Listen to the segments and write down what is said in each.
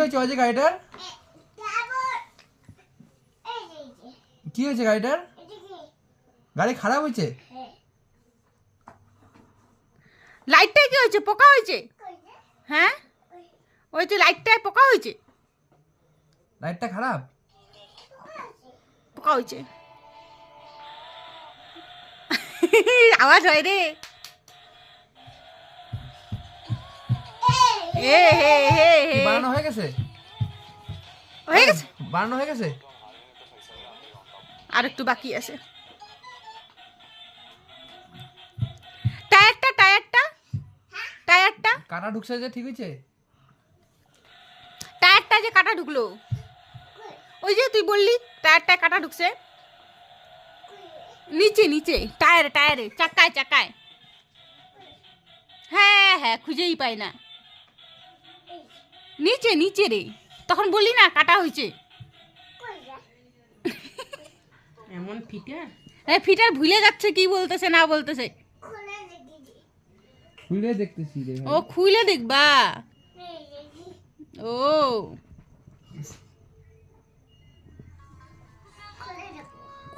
হয়েছে ওই যে গাড়িটার? কি হয়েছে গাড়িটার? গাড়ি খারাপ হয়েছে? লাইটটায় কি হয়েছে? পোকা হয়েছে? হ্যাঁ, ওই যে লাইটটায় পোকা হয়েছে। লাইটটা খারাপ? পোকা হয়েছে। আওয়াজ হয় রে। বানানো হয়ে গেছে? হয়ে গেছে, বানানো হয়ে গেছে। আর একটু বাকি আছে। টায়ারটা টায়ারটা টায়ারটা কাটা ঢুকছে যে, ঠিক হয়েছে? টায়ারটা যে কাটা ঢুকলো, ওই যে তুই বললি টায়ারটা কাটা ঢুকছে। নিচে নিচে টায়ারে টায়ারে চাকায় চাকায়। হ্যাঁ হ্যাঁ, খুঁজেই পাই না। নিচে নিচে রে, তখন বললি না কাটা হয়েছে। এমন ফিটার? হ্যাঁ, ফিটার ভুলে যাচ্ছে কি বলতেছে না বলতেছে। খুলে দেখতেছি রে ও খুলে দেখবা। ও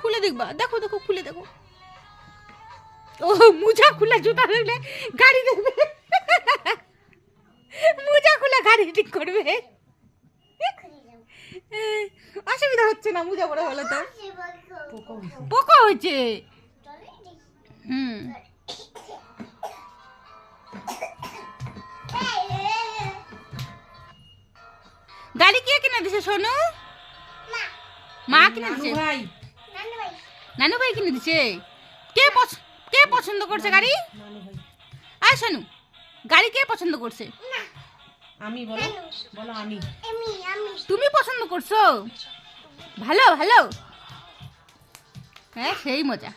খুলে দেখবা, দেখো দেখো খুলে দেখো। ও মুজা খুলে জুতা দেখলে গাড়ি দেখবে। মুজা খুলে গাড়ি ঠিক করবে। অসুবিধা হচ্ছে না, মুজা বড় হলো তো। পোকা হয়েছে। হুম, গাড়ি কে কিনে দিছে সোনু? মা কিনে দিছে? ভাই, নানু ভাই কিনে দিছে। কে পছন্দ করছে গাড়ি? আয় সোনু, গাড়ি কে পছন্দ করছে? আমি বলো, বলো আমি। তুমি পছন্দ করছো? ভালো ভালো। হ্যাঁ, সেই মজা।